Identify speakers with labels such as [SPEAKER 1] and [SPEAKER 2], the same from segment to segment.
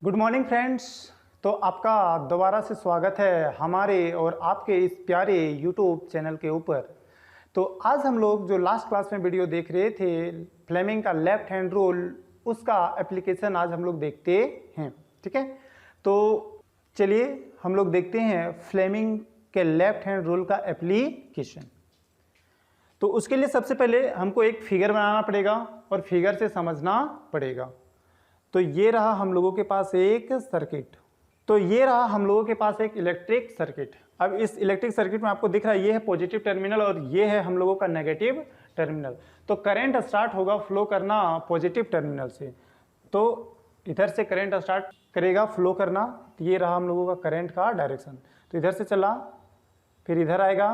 [SPEAKER 1] Good morning friends. तो आपका दोबारा से स्वागत है हमारे और आपके इस प्यारे यूट्यूब चैनल के ऊपर। तो आज हम लोग जो लास्ट क्लास में वीडियो देख रहे थे फ्लेमिंग का लेफ्ट हैंड रूल, उसका एप्लीकेशन आज हम लोग देखते हैं। ठीक है, तो चलिए हम लोग देखते हैं फ्लेमिंग के लेफ्ट हैंड रूल का एप्लीकेशन। तो उसके लिए सबसे पहले हमको एक फिगर बनाना पड़ेगा और फिगर से समझना पड़ेगा। तो ये रहा हम लोगों के पास एक सर्किट, तो ये रहा हम लोगों के पास एक इलेक्ट्रिक सर्किट। अब इस इलेक्ट्रिक सर्किट में आपको दिख रहा है ये है पॉजिटिव टर्मिनल और ये है हम लोगों का नेगेटिव टर्मिनल। तो करंट स्टार्ट होगा फ्लो करना पॉजिटिव टर्मिनल से, तो इधर से करंट स्टार्ट करेगा फ्लो करना। तो ये रहा हम लोगों का करंट का डायरेक्शन। तो इधर से चला, फिर इधर आएगा,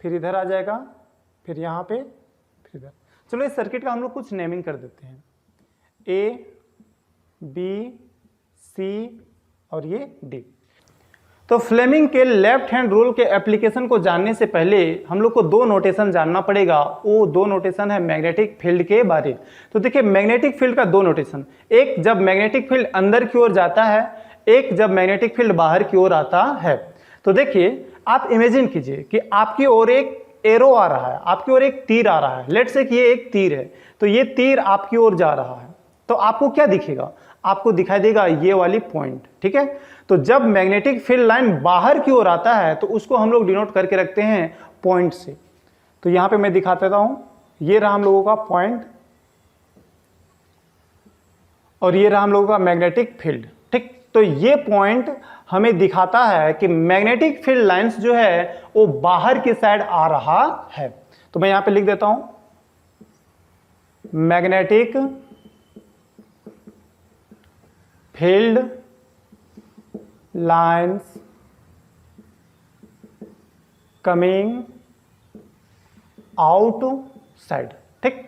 [SPEAKER 1] फिर इधर आ जाएगा, फिर यहाँ पे, फिर इधर। चलो इस सर्किट का हम लोग कुछ नेमिंग कर देते हैं, ए, बी, सी और ये डी। तो फ्लेमिंग के लेफ्ट हैंड रूल के एप्लीकेशन को जानने से पहले हम लोग को दो नोटेशन जानना पड़ेगा। वो दो नोटेशन है मैग्नेटिक फील्ड के बारे। तो देखिए मैग्नेटिक फील्ड का दो नोटेशन, एक जब मैग्नेटिक फील्ड अंदर की ओर जाता है, एक जब मैग्नेटिक फील्ड बाहर की ओर आता है। तो देखिए आप इमेजिन कीजिए कि आपकी ओर एक एरो आ रहा है, आपकी ओर एक तीर आ रहा है। लेट्स से कि ये एक तीर है, तो ये तीर आपकी ओर जा रहा है। तो आपको क्या दिखेगा? आपको दिखाई देगा ये वाली पॉइंट। ठीक है, तो जब मैग्नेटिक फील्ड लाइन बाहर की ओर आता है तो उसको हम लोग डिनोट करके रखते हैं पॉइंट से। तो यहां पे मैं दिखा देता हूं, ये रहा हम लोगों का पॉइंट और ये रहा हम लोगों का मैग्नेटिक फील्ड। ठीक, तो ये पॉइंट हमें दिखाता है कि मैग्नेटिक फील्ड लाइंस जो है वो बाहर की साइड आ रहा है। तो मैं यहां पे लिख देता हूं magnetic field lines coming outside. ठीक,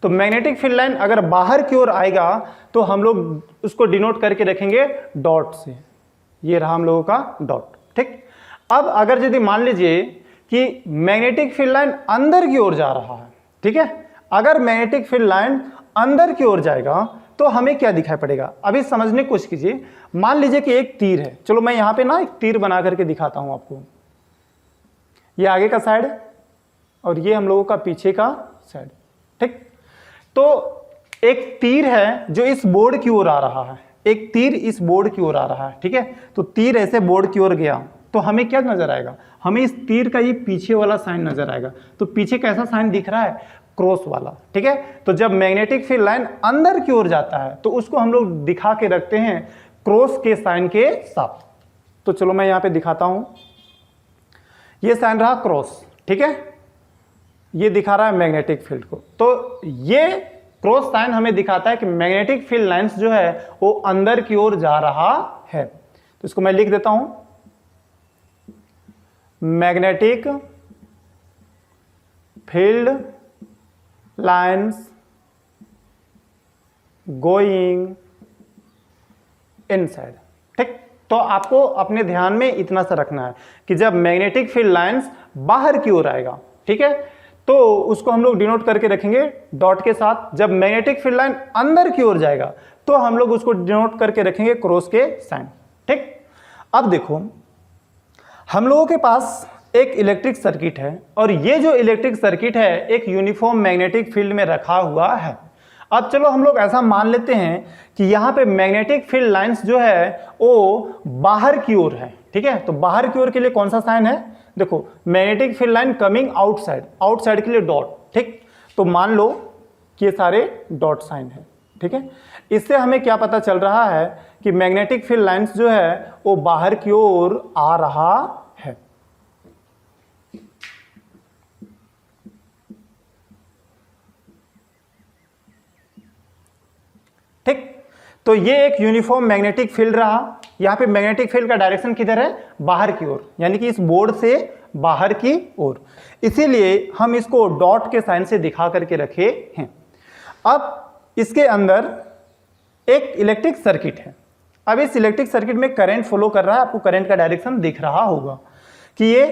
[SPEAKER 1] तो मैग्नेटिक फील्ड लाइन अगर बाहर की ओर आएगा तो हम लोग उसको डिनोट करके रखेंगे डॉट से। ये रहा हम लोगों का डॉट। ठीक, अब अगर यदि मान लीजिए कि मैग्नेटिक फील्ड लाइन अंदर की ओर जा रहा है, ठीक है, अगर मैग्नेटिक फील्ड लाइन अंदर की ओर जाएगा तो हमें क्या दिखाई पड़ेगा? अभी समझने की कोशिश कीजिए। मान लीजिए कि एक तीर है, चलो मैं यहां पे ना एक तीर बना करके दिखाता हूं आपको। ये आगे का साइड और ये हम लोगों का पीछे का साइड। ठीक, तो एक तीर है जो इस बोर्ड की ओर आ रहा है, एक तीर इस बोर्ड की ओर आ रहा है। ठीक है, तो तीर ऐसे बोर्ड की ओर गया तो हमें क्या नजर आएगा? हमें इस तीर का ये पीछे वाला साइन नजर आएगा। तो पीछे कैसा साइन दिख रहा है? क्रॉस वाला। ठीक है, तो जब मैग्नेटिक फील्ड लाइन अंदर की ओर जाता है तो उसको हम लोग दिखा के रखते हैं क्रॉस के साइन के साथ। तो चलो मैं यहां पे दिखाता हूं, ये साइन रहा क्रॉस। ठीक है, ये दिखा रहा है मैग्नेटिक फील्ड को। तो ये क्रॉस साइन हमें दिखाता है कि मैग्नेटिक फील्ड लाइंस जो है वो अंदर की ओर जा रहा है। तो इसको मैं लिख देता हूं magnetic field lines going inside. ठीक, तो आपको अपने ध्यान में इतना सा रखना है कि जब मैग्नेटिक फील्ड लाइन्स बाहर की ओर आएगा, ठीक है, तो उसको हम लोग डिनोट करके रखेंगे डॉट के साथ। जब मैग्नेटिक फील्ड लाइन अंदर की ओर जाएगा तो हम लोग उसको डिनोट करके रखेंगे क्रॉस के साइन। ठीक, अब देखो हम लोगों के पास एक इलेक्ट्रिक सर्किट है और ये जो इलेक्ट्रिक सर्किट है एक यूनिफॉर्म मैग्नेटिक फील्ड में रखा हुआ है। अब चलो हम लोग ऐसा मान लेते हैं कि यहाँ पे मैग्नेटिक फील्ड लाइंस जो है वो बाहर की ओर है। ठीक है, तो बाहर की ओर के लिए कौन सा साइन है? देखो magnetic field line coming outside, outside के लिए डॉट। ठीक, तो मान लो कि ये सारे डॉट साइन है। ठीक है, इससे हमें क्या पता चल रहा है कि मैग्नेटिक फील्ड लाइंस जो है वो बाहर की ओर आ रहा है। ठीक, तो ये एक यूनिफॉर्म मैग्नेटिक फील्ड रहा। यहां पे मैग्नेटिक फील्ड का डायरेक्शन किधर है? बाहर की ओर, यानी कि इस बोर्ड से बाहर की ओर। इसीलिए हम इसको डॉट के साइन से दिखा करके रखे हैं। अब इसके अंदर एक इलेक्ट्रिक सर्किट है। अब इस इलेक्ट्रिक सर्किट में करंट फ्लो कर रहा है। आपको करंट का डायरेक्शन दिख रहा होगा कि ये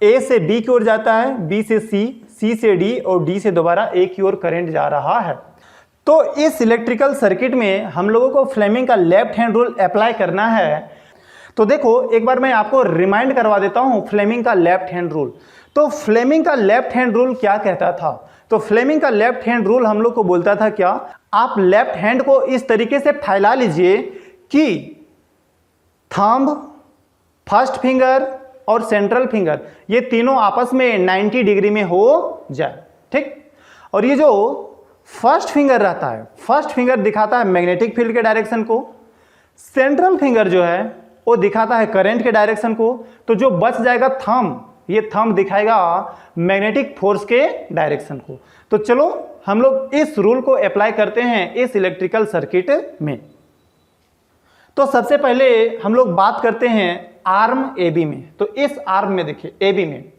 [SPEAKER 1] ए से बी की ओर जाता है, बी से सी, सी से डी और डी से दोबारा ए की ओर करंट जा रहा है। तो इस इलेक्ट्रिकल सर्किट में हम लोगों को फ्लेमिंग का लेफ्ट हैंड रूल अप्लाई करना है। तो देखो एक बार मैं आपको रिमाइंड करवा देता हूं फ्लेमिंग का लेफ्ट हैंड रूल। तो फ्लेमिंग का लेफ्ट हैंड रूल क्या कहता था? तो फ्लेमिंग का लेफ्ट हैंड रूल हम लोग को बोलता था क्या, आप लेफ्ट हैंड को इस तरीके से फैला लीजिए कि थंब, फर्स्ट फिंगर और सेंट्रल फिंगर ये तीनों आपस में 90 डिग्री में हो जाए, ठीक। और ये जो फर्स्ट फिंगर रहता है, फर्स्ट फिंगर दिखाता है मैग्नेटिक फील्ड के डायरेक्शन को, सेंट्रल फिंगर जो है वो दिखाता है करंट के डायरेक्शन को। तो जो बच जाएगा थंब, ये थंब दिखाएगा मैग्नेटिक फोर्स के डायरेक्शन को। तो चलो हम लोग इस रूल को अप्लाई करते हैं इस इलेक्ट्रिकल सर्किट में। तो सबसे पहले हम लोग बात करते हैं आर्म AB में। तो इस आर्म में देखिए AB में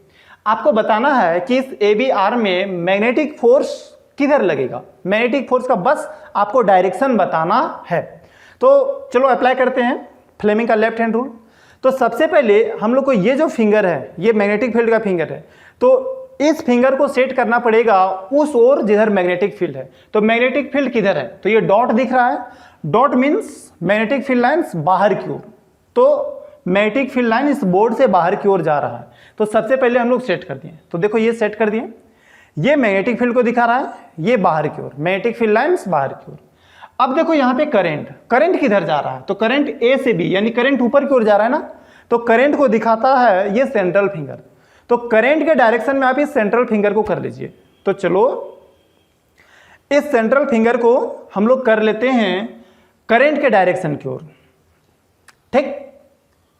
[SPEAKER 1] आपको बताना है कि इस AB आर्म में मैग्नेटिक फोर्स किधर लगेगा, मैग्नेटिक फोर्स का बस आपको डायरेक्शन बताना है। तो चलो अप्लाई करते हैं फ्लेमिंग का लेफ्ट हैंड रूल। तो सबसे पहले हम लोग को ये जो फिंगर है ये मैग्नेटिक फील्ड का फिंगर है, तो इस फिंगर को सेट करना पड़ेगा उस ओर जिधर मैग्नेटिक फील्ड है। तो मैग्नेटिक फील्ड किधर है? तो ये डॉट दिख रहा है, dot means magnetic field lines बाहर की ओर। तो मैग्नेटिक फील्ड लाइन इस बोर्ड से बाहर की ओर जा रहा है। तो सबसे पहले हम लोग सेट कर दिए। तो देखो ये सेट कर दिए, ये मैग्नेटिक फील्ड को दिखा रहा है, ये बाहर की ओर, मैग्नेटिक फील्ड लाइन्स बाहर की ओर। अब देखो यहाँ पे करंट किधर जा रहा है? तो करंट A से B, यानी करंट ऊपर की ओर जा रहा है ना। तो करंट को दिखाता है ये सेंट्रल फिंगर। तो करंट के डायरेक्शन में आप इस सेंट्रल फिंगर को कर लीजिए। तो चलो इस सेंट्रल फिंगर को हम लोग कर लेते हैं करंट के डायरेक्शन की ओर, ठीक।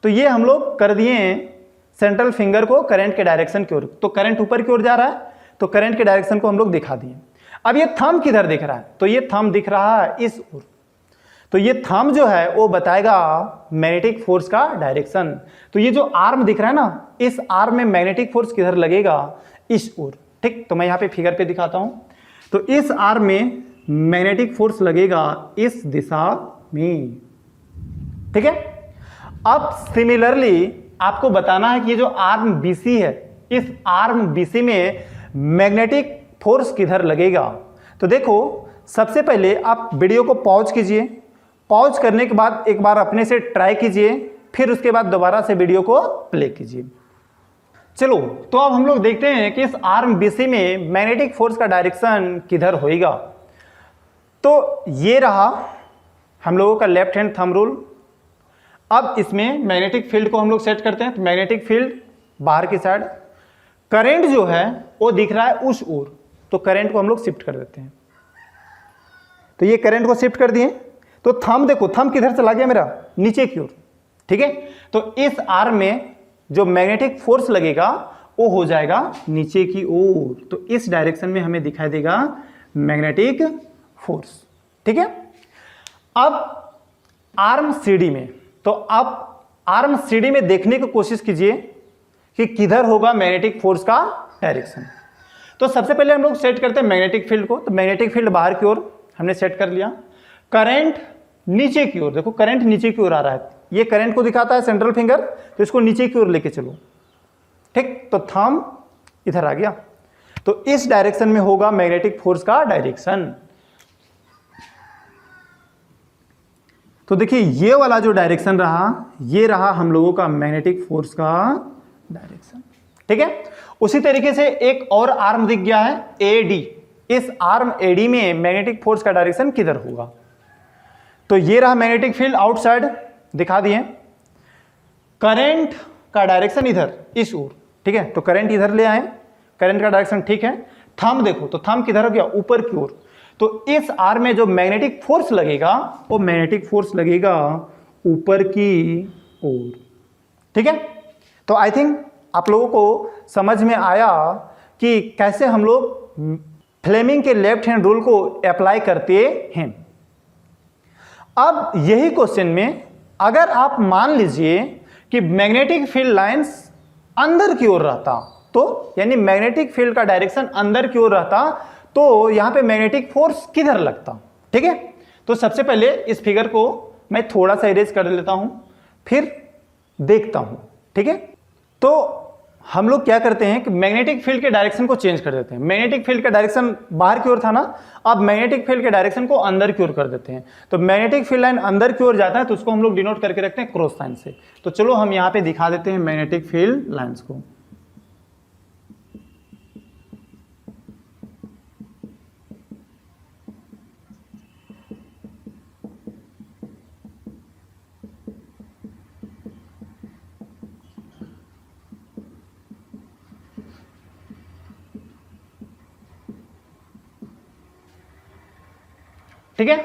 [SPEAKER 1] तो ये हम लोग कर दिए सेंट्रल फिंगर को करंट के डायरेक्शन की ओर। तो करंट ऊपर की ओर जा रहा है, तो करंट के डायरेक्शन को हम लोग दिखा दिए। अब ये थंब किधर दिख रहा है? तो ये थंब दिख रहा है इस ओर। तो ये थंब जो है वो बताएगा मैग्नेटिक फोर्स का डायरेक्शन। तो ये जो आर्म दिख रहा है ना, इस आर्म में मैग्नेटिक फोर्स किधर लगेगा? इस ओर, ठीक। तो मैं यहाँ पे फिगर पे दिखाता हूँ। तो इस आर्म में मैग्नेटिक फोर्स लगेगा इस दिशा में, ठीक है। अब सिमिलरली आपको बताना है कि ये जो आर्म BC है, इस आर्म BC में मैग्नेटिक फोर्स किधर लगेगा। तो देखो सबसे पहले आप वीडियो को पॉज कीजिए, पॉज करने के बाद एक बार अपने से ट्राई कीजिए, फिर उसके बाद दोबारा से वीडियो को प्ले कीजिए। चलो तो अब हम लोग देखते हैं कि इस आर्म BC में मैग्नेटिक फोर्स का डायरेक्शन किधर होएगा। तो ये रहा हम लोगों का लेफ्ट हैंड थंब रूल। अब इसमें मैग्नेटिक फील्ड को हम लोग सेट करते हैं। तो मैग्नेटिक फील्ड बाहर की साइड, करंट जो है वो दिख रहा है उस ओर। तो करंट को हम लोग शिफ्ट कर देते हैं। तो ये करंट को शिफ्ट कर दिए। तो थंब देखो, थंब किधर चला गया मेरा? नीचे की ओर, ठीक है। तो इस आर्म में जो मैग्नेटिक फोर्स लगेगा वो हो जाएगा नीचे की ओर। तो इस डायरेक्शन में हमें दिखाई देगा मैग्नेटिक फोर्स, ठीक है। अब आर्म CD में, तो आप आर्म CD में देखने की कोशिश कीजिए कि किधर होगा मैग्नेटिक फोर्स का डायरेक्शन। तो सबसे पहले हम लोग सेट करते हैं मैग्नेटिक फील्ड को। तो मैग्नेटिक फील्ड बाहर की ओर हमने सेट कर लिया। करंट नीचे की ओर, देखो करंट नीचे की ओर आ रहा है, ये करंट को दिखाता है सेंट्रल फिंगर। तो इसको नीचे की ओर लेके चलो, ठीक। तो थंब इधर आ गया। तो इस डायरेक्शन में होगा मैग्नेटिक फोर्स का डायरेक्शन। तो देखिए ये वाला जो डायरेक्शन रहा, ये रहा हम लोगों का मैग्नेटिक फोर्स का डायरेक्शन, ठीक है। उसी तरीके से एक और आर्म दिख गया है AD। इस आर्म AD में मैग्नेटिक फोर्स का डायरेक्शन किधर होगा? तो ये रहा मैग्नेटिक फील्ड आउटसाइड दिखा दिए। करंट का डायरेक्शन इधर इस ओर, ठीक है। तो करंट इधर ले आए, करंट का डायरेक्शन ठीक है। थंब देखो, तो थंब किधर हो गया? ऊपर की ओर। तो इस आर्म में जो मैग्नेटिक फोर्स लगेगा वो मैग्नेटिक फोर्स लगेगा ऊपर की ओर, ठीक है। तो आई थिंक आप लोगों को समझ में आया कि कैसे हम लोग फ्लेमिंग के लेफ्ट हैंड रूल को अप्लाई करते हैं। अब यही क्वेश्चन में अगर आप मान लीजिए कि मैग्नेटिक फील्ड लाइंस अंदर की ओर रहता, तो यानी मैग्नेटिक फील्ड का डायरेक्शन अंदर की ओर रहता, तो यहां पे मैग्नेटिक फोर्स किधर लगता, ठीक है। तो सबसे पहले इस फिगर को मैं थोड़ा सा इरेज कर लेता हूं, फिर देखता हूं, ठीक है। तो हम लोग क्या करते हैं कि मैग्नेटिक फील्ड के डायरेक्शन को चेंज कर देते हैं। मैग्नेटिक फील्ड का डायरेक्शन बाहर की ओर था ना, अब मैग्नेटिक फील्ड के डायरेक्शन को अंदर की ओर कर देते हैं। तो मैग्नेटिक फील्ड लाइन अंदर की ओर जाता है तो उसको हम लोग डिनोट करके रखते हैं क्रॉस साइन से। तो चलो हम यहाँ पे दिखा देते हैं मैग्नेटिक फील्ड लाइन्स को। ठीक है,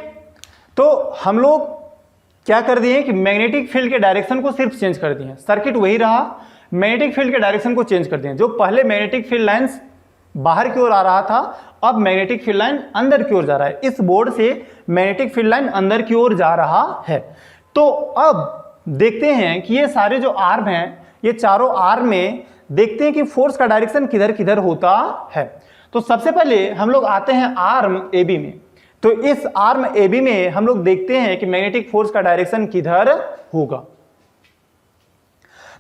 [SPEAKER 1] तो हम लोग क्या कर दिए कि मैग्नेटिक फील्ड के डायरेक्शन को सिर्फ चेंज कर दिए, सर्किट वही रहा, मैग्नेटिक फील्ड के डायरेक्शन को चेंज कर दिए। जो पहले मैग्नेटिक फील्ड लाइंस बाहर की ओर आ रहा था, अब मैग्नेटिक फील्ड लाइन अंदर की ओर जा रहा है। इस बोर्ड से मैग्नेटिक फील्ड लाइन अंदर की ओर जा रहा है। तो अब देखते हैं कि ये सारे जो आर्म हैं, ये चारों आर्म में देखते हैं कि फोर्स का डायरेक्शन किधर किधर होता है। तो सबसे पहले हम लोग आते हैं आर्म ए बी में। तो इस आर्म ए बी में हम लोग देखते हैं कि मैग्नेटिक फोर्स का डायरेक्शन किधर होगा।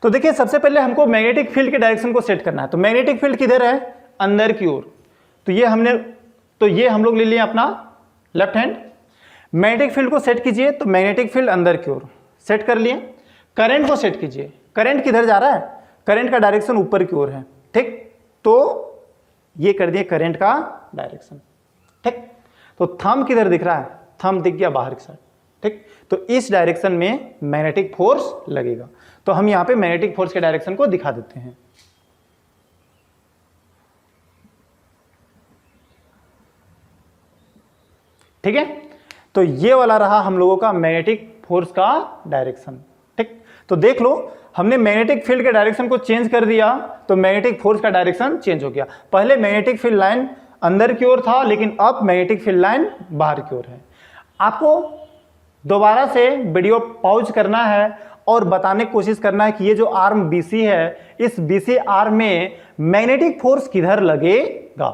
[SPEAKER 1] तो देखिए, सबसे पहले हमको मैग्नेटिक फील्ड के डायरेक्शन को सेट करना है। तो मैग्नेटिक फील्ड किधर है? अंदर की ओर। तो ये हम लोग ले लिए अपना लेफ्ट हैंड। मैग्नेटिक फील्ड को सेट कीजिए, तो मैग्नेटिक फील्ड अंदर की ओर सेट कर लिए। करंट को सेट कीजिए, करंट किधर जा रहा है? करंट का डायरेक्शन ऊपर की ओर है। ठीक, तो ये कर दिए करंट का डायरेक्शन। ठीक, तो थंब किधर दिख रहा है? थंब दिख गया बाहर की साइड। ठीक, तो इस डायरेक्शन में मैग्नेटिक फोर्स लगेगा। तो हम यहां पे मैग्नेटिक फोर्स के डायरेक्शन को दिखा देते हैं। ठीक है, तो ये वाला रहा हम लोगों का मैग्नेटिक फोर्स का डायरेक्शन। ठीक, तो देख लो, हमने मैग्नेटिक फील्ड के डायरेक्शन को चेंज कर दिया तो मैग्नेटिक फोर्स का डायरेक्शन चेंज हो गया। पहले मैग्नेटिक फील्ड लाइन अंदर की ओर था, लेकिन अब मैग्नेटिक फील्ड लाइन बाहर की ओर है। आपको दोबारा से वीडियो पॉज करना है और बताने की कोशिश करना है कि ये जो आर्म BC है, इस BC आर्म में मैग्नेटिक फोर्स किधर लगेगा।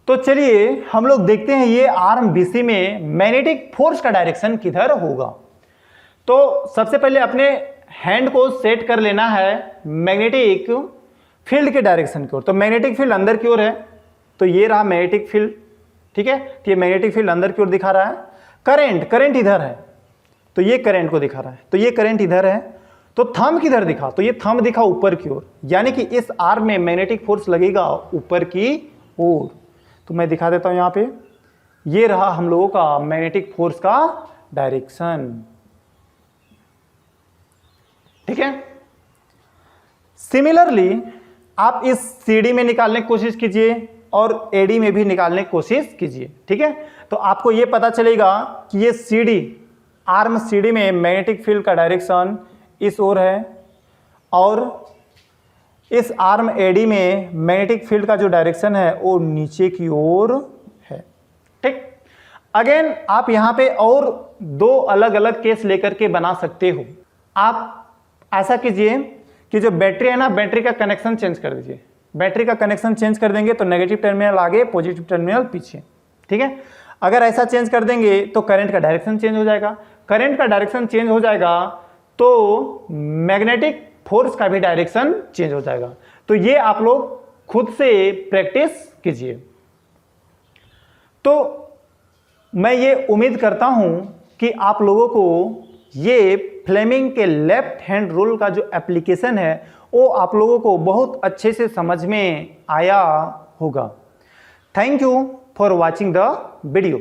[SPEAKER 1] तो चलिए हम लोग देखते हैं ये आर्म BC में मैग्नेटिक फोर्स का डायरेक्शन किधर होगा। तो सबसे पहले अपने हैंड को सेट कर लेना है मैग्नेटिक फील्ड के डायरेक्शन की ओर। तो मैग्नेटिक फील्ड अंदर की ओर है, तो ये रहा मैग्नेटिक फील्ड। ठीक है, तो ये मैग्नेटिक फील्ड अंदर की ओर दिखा रहा है। करंट इधर है, तो ये करंट को दिखा रहा है। तो ये करंट इधर है। तो थंब किधर दिखा? तो ये थंब दिखा ऊपर की ओर, यानी कि इस आर्म में मैग्नेटिक फोर्स लगेगा ऊपर की ओर। तो मैं दिखा देता हूं यहां पे, ये रहा हम लोगों का मैग्नेटिक फोर्स का डायरेक्शन। ठीक है, सिमिलरली आप इस CD में निकालने की कोशिश कीजिए और AD में भी निकालने की कोशिश कीजिए। ठीक है, तो आपको यह पता चलेगा कि ये CD, आर्म CD में मैग्नेटिक फील्ड का डायरेक्शन इस ओर है और इस आर्म AD में मैग्नेटिक फील्ड का जो डायरेक्शन है वो नीचे की ओर है। ठीक, अगेन आप यहां पे और दो अलग अलग केस लेकर के बना सकते हो। आप ऐसा कीजिए कि जो बैटरी है ना, बैटरी का कनेक्शन चेंज कर दीजिए। बैटरी का कनेक्शन चेंज कर देंगे तो नेगेटिव टर्मिनल आगे, पॉजिटिव टर्मिनल पीछे। ठीक है, अगर ऐसा चेंज कर देंगे तो करंट का डायरेक्शन चेंज हो जाएगा। करंट का डायरेक्शन चेंज हो जाएगा तो मैग्नेटिक फोर्स का भी डायरेक्शन चेंज हो जाएगा। तो ये आप लोग खुद से प्रैक्टिस कीजिए। तो मैं ये उम्मीद करता हूं कि आप लोगों को ये फ्लेमिंग के लेफ्ट हैंड रूल का जो एप्लीकेशन है वो आप लोगों को बहुत अच्छे से समझ में आया होगा। Thank you for watching the video.